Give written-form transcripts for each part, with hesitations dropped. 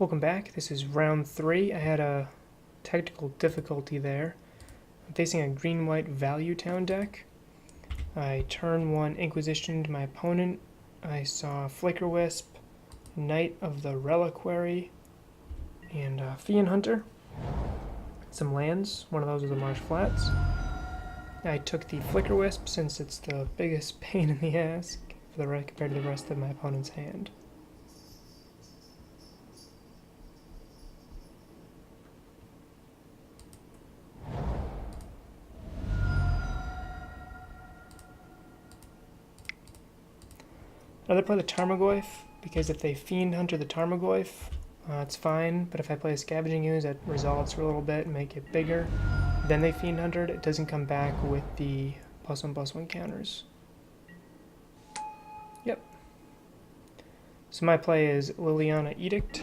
Welcome back. This is round 3. I had a technical difficulty there. I'm facing a green-white value town deck. I turn 1 Inquisition to my opponent. I saw Flicker Wisp, Knight of the Reliquary, and Fiend Hunter. Some lands. One of those was the Marsh Flats. I took the Flicker Wisp since it's the biggest pain in the ass compared to the rest of my opponent's hand. I'd rather play the Tarmogoyf, because if they Fiend Hunter the Tarmogoyf, it's fine, but if I play a Scavenging Ooze that resolves for a little bit and make it bigger, then they Fiend Huntered, it doesn't come back with the +1/+1 counters. Yep. So my play is Liliana Edict.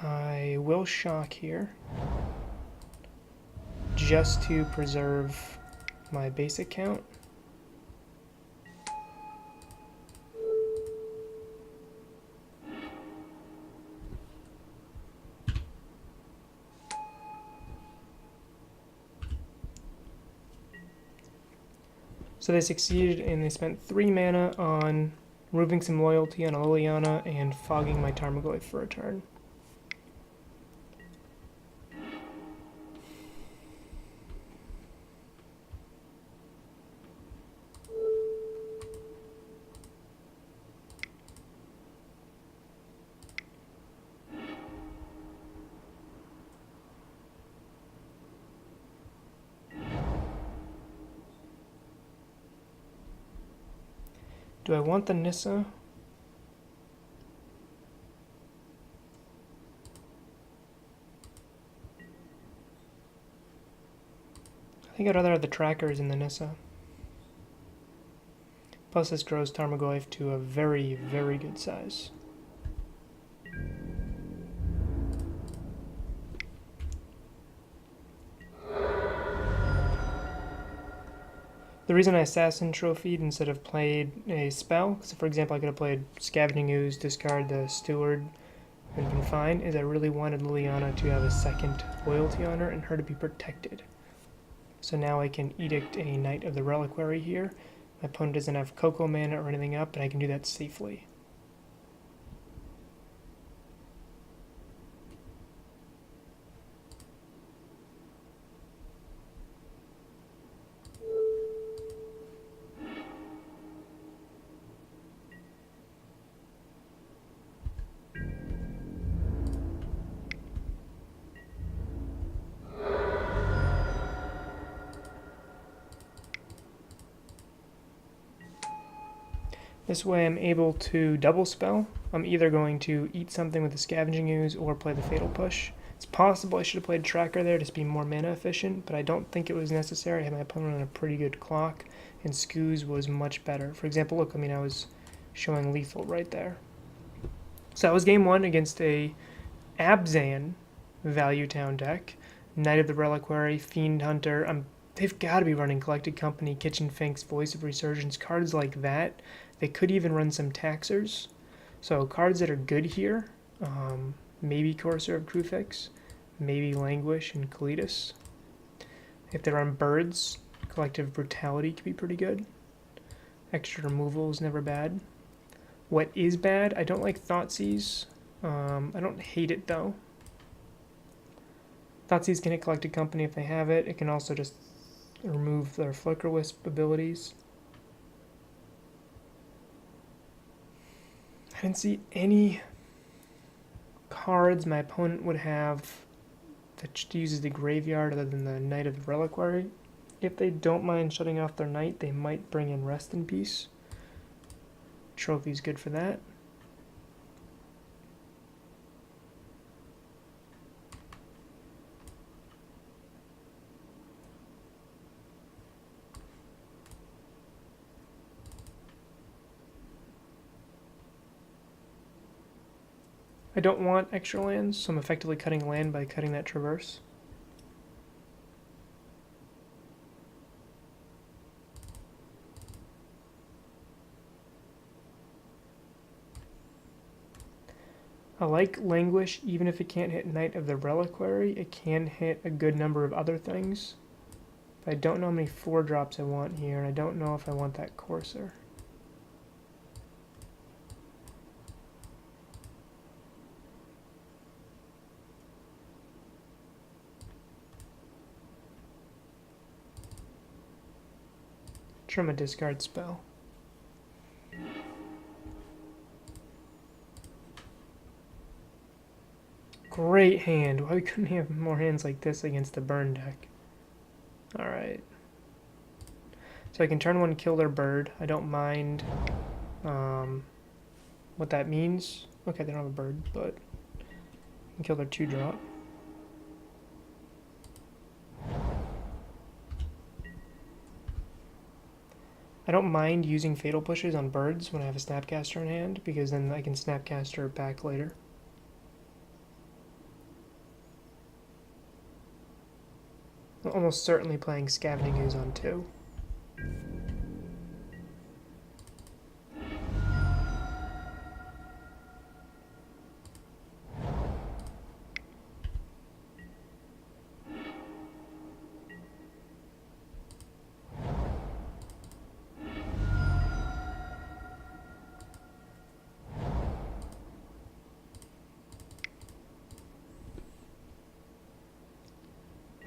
I will shock here, just to preserve my basic count. So they succeeded, and they spent 3 mana on removing some loyalty on a Liliana and fogging my Tarmogoyf for a turn. Do I want the Nissa? I think I'd rather have the trackers in the Nissa. Plus this grows Tarmogoyf to a very, very good size. The reason I Assassin Trophied instead of played a spell, because for example I could have played Scavenging Ooze, discard the Steward, and been fine, is I really wanted Liliana to have a second loyalty on her and her to be protected. So now I can Edict a Knight of the Reliquary here. My opponent doesn't have Cocoa mana or anything up, and I can do that safely. This way I'm able to double spell. I'm either going to eat something with the Scavenging Ooze or play the Fatal Push. It's possible I should have played Tracker there to be more mana efficient, but I don't think it was necessary. I had my opponent on a pretty good clock, and Scooze was much better. For example, look, I was showing lethal right there. So that was game 1 against a Abzan value town deck. Knight of the Reliquary, Fiend Hunter. They've got to be running Collected Company, Kitchen Finks, Voice of Resurgence, cards like that. They could even run some Taxers. So cards that are good here, maybe Courser of Crufix, maybe Languish and Kalitas. If they run Birds, Collective Brutality could be pretty good. Extra removal is never bad. What is bad, I don't like Thoughtseize. I don't hate it though. Thoughtseize can hit Collected Company if they have it. It can also just remove their Flicker Wisp abilities. I didn't see any cards my opponent would have that uses the graveyard other than the Knight of the Reliquary. If they don't mind shutting off their Knight, they might bring in Rest in Peace. Trophy's good for that. I I don't want extra lands, so I'm effectively cutting land by cutting that traverse. I like Languish, even if it can't hit Knight of the Reliquary, it can hit a good number of other things. But I don't know how many 4-drops I want here, and I don't know if I want that Courser. Trim a discard spell. Great hand. Why couldn't we have more hands like this against the burn deck? Alright. So I can turn 1 kill their bird. I don't mind what that means. Okay, they don't have a bird, but I can kill their 2-drop. I don't mind using Fatal Pushes on birds when I have a Snapcaster in hand, because then I can Snapcaster back later. I'm almost certainly playing Scavenging Ooze on 2.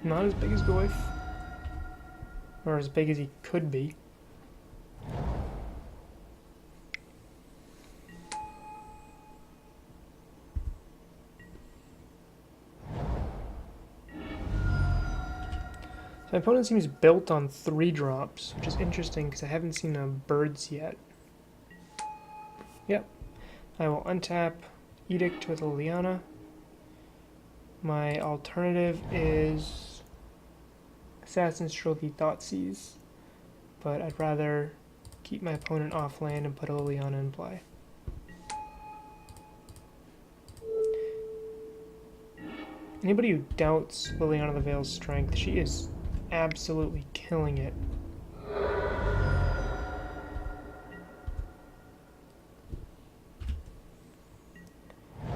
Not as big as Goyf, or as big as he could be. My opponent seems built on 3-drops, which is interesting because I haven't seen birds yet. Yep. I will untap Edict with Liliana. My alternative is Assassin's Trophy Thoughtseize, but I'd rather keep my opponent off land and put a Liliana in play. Anybody who doubts Liliana the Veil's strength, she is absolutely killing it.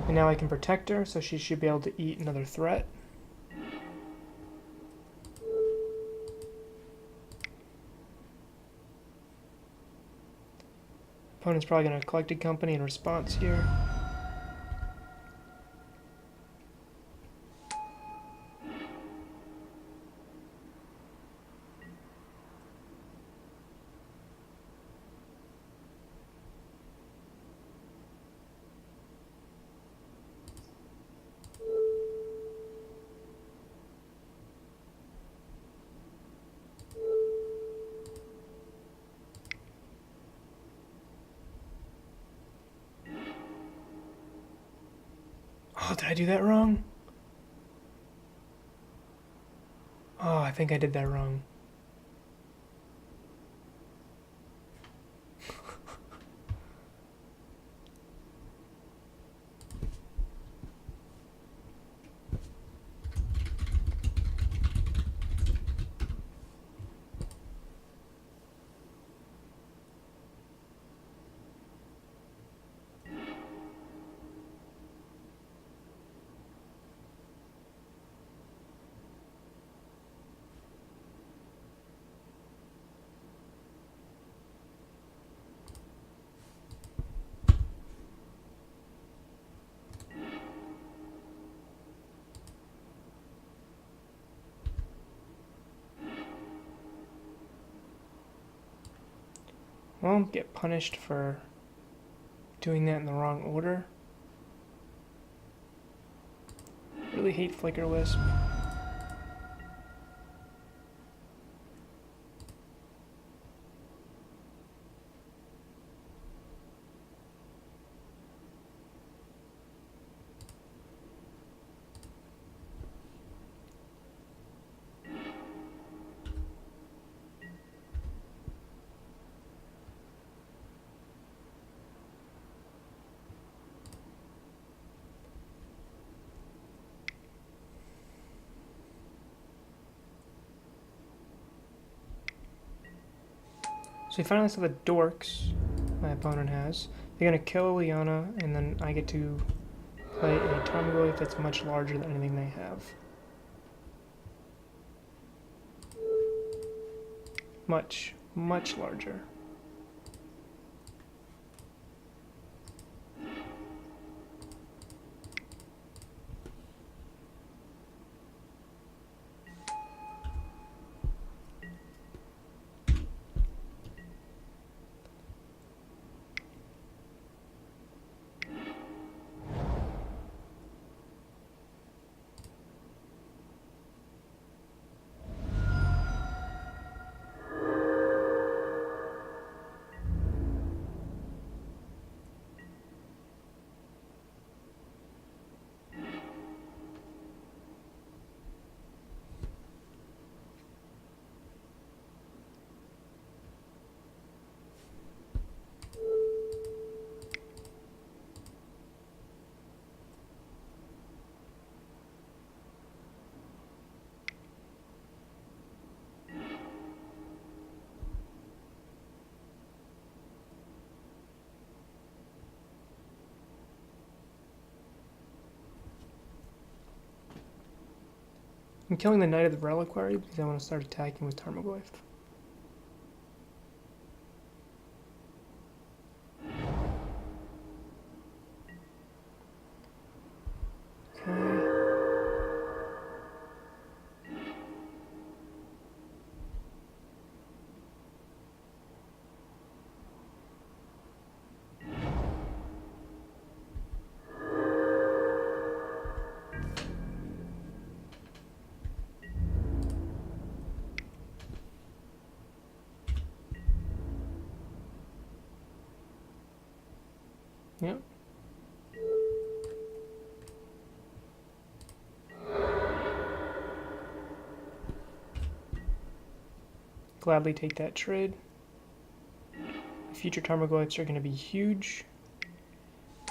And now I can protect her, so she should be able to eat another threat. Opponent's probably going to collect a company in response here. Oh, did I do that wrong? Oh, I think I did that wrong. Won't get punished for doing that in the wrong order. Really hate Flicker Wisp. So we finally saw the dorks my opponent has. They're going to kill Liliana, and then I get to play a Tarmogoyf that's much larger than anything they have. Much, much larger. I'm killing the Knight of the Reliquary because I want to start attacking with Tarmogoyf. Okay. Yep. Gladly take that trade. Future Tarmogoyfs are going to be huge,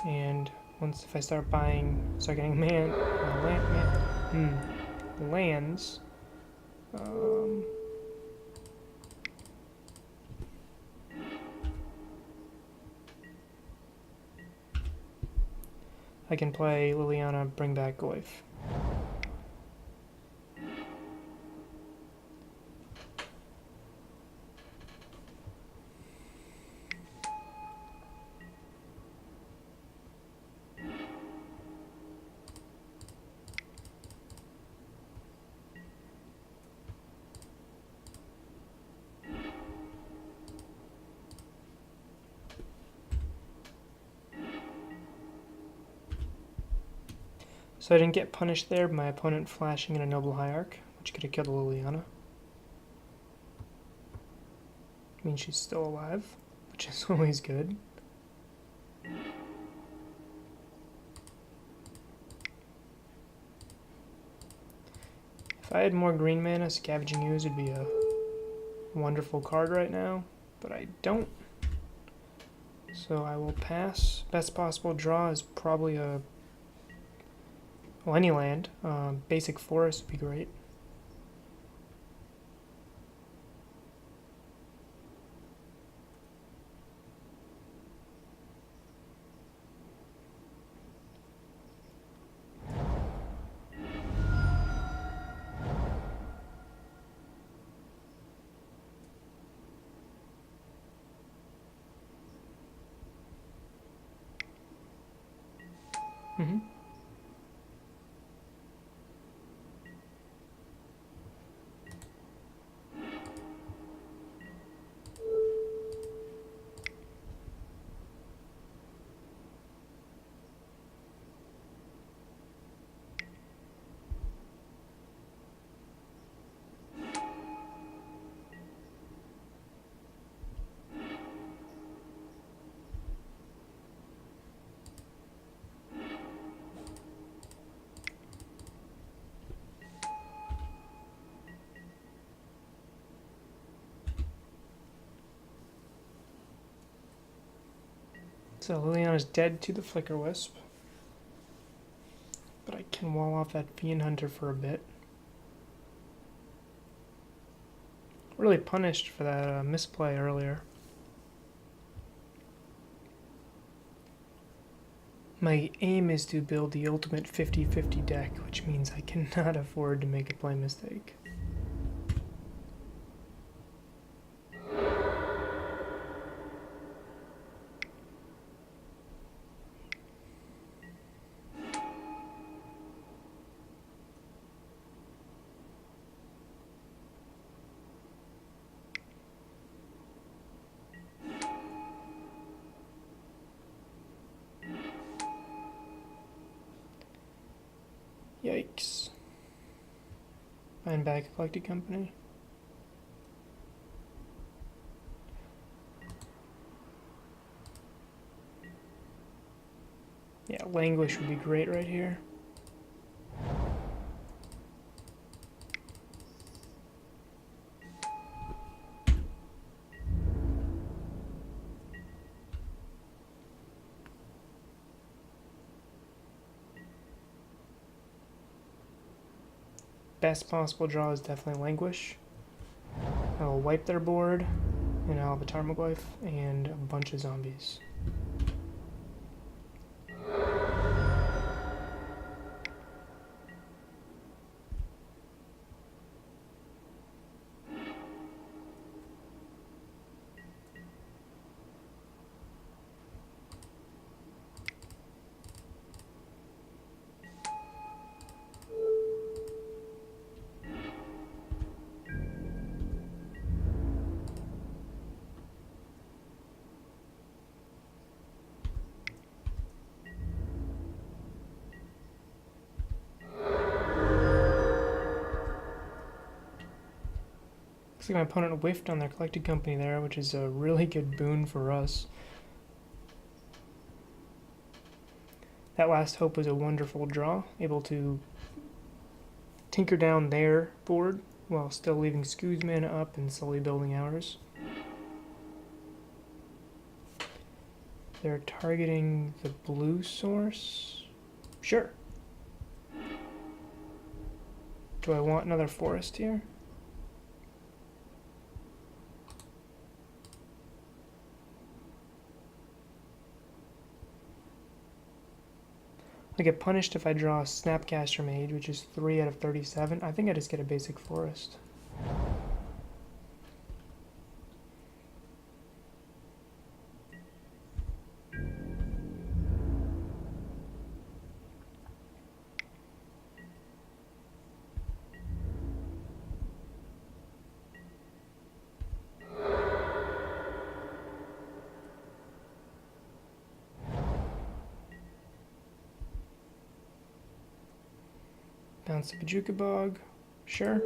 and if I start getting lands, I can play Liliana, bring back Goyf. So I didn't get punished there by my opponent flashing in a Noble Hierarch, which could have killed Liliana. I mean, she's still alive, which is always good. If I had more green mana, Scavenging Ooze would be a wonderful card right now, but I don't. So I will pass. Best possible draw is probably any land. Basic Forest would be great. Mm-hmm. So Liliana's dead to the Flicker Wisp, but I can wall off that Fiend Hunter for a bit. Really punished for that misplay earlier. My aim is to build the ultimate 50-50 deck, which means I cannot afford to make a play mistake. Yikes. Buying back a collected company. Yeah, Languish would be great right here. Best possible draw is definitely Languish. I'll wipe their board, and I'll have a Tarmogoyf and a bunch of zombies. Looks like my opponent whiffed on their collected company there, which is a really good boon for us. That last hope was a wonderful draw, able to tinker down their board while still leaving Skoo's mana up and slowly building ours. They're targeting the blue source? Sure. Do I want another forest here? I get punished if I draw a Snapcaster Mage, which is 3 out of 37. I think I just get a basic forest. Bounce the Bajuka Bog, sure.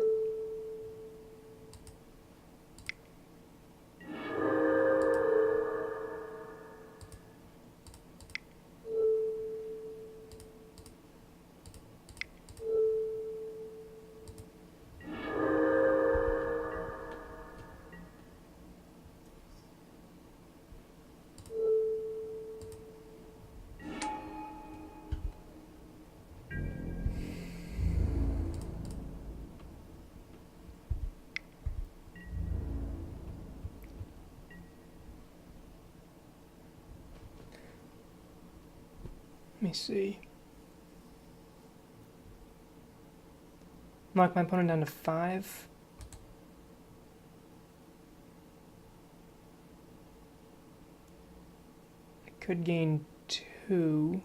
Let me see. Knock my opponent down to 5. I could gain 2,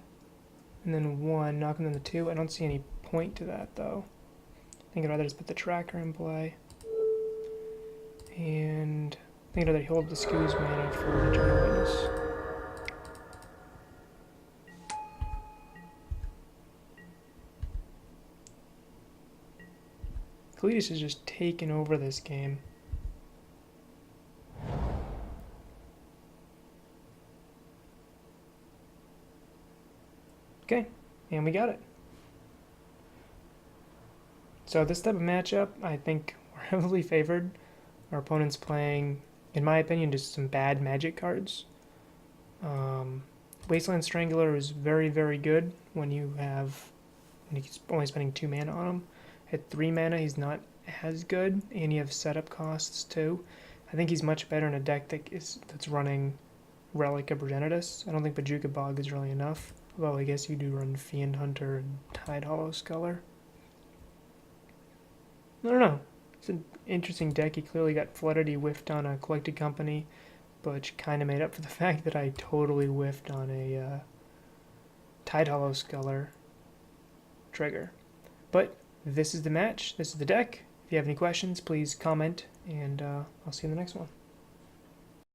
and then 1, knock him down to 2. I don't see any point to that, though. I think I'd rather just put the tracker in play. And I think I'd rather hold the Skoo's mana for Eternal Witness. Cletus is just taking over this game. Okay, and we got it. So this type of matchup, I think we're heavily favored. Our opponent's playing, in my opinion, just some bad magic cards. Wasteland Strangler is very, very good when he's only spending 2 mana on him. At 3 mana, he's not as good, and you have setup costs too. I think he's much better in a deck that's running Relic of Progenitus. I don't think Bajuka Bog is really enough. Well, I guess you do run Fiend Hunter and Tide Hollow Sculler. I don't know. It's an interesting deck. He clearly got flooded. He whiffed on a Collected Company, but kind of made up for the fact that I totally whiffed on a Tide Hollow Sculler trigger. But this is the match. This is the deck. If you have any questions, please comment, and I'll see you in the next one.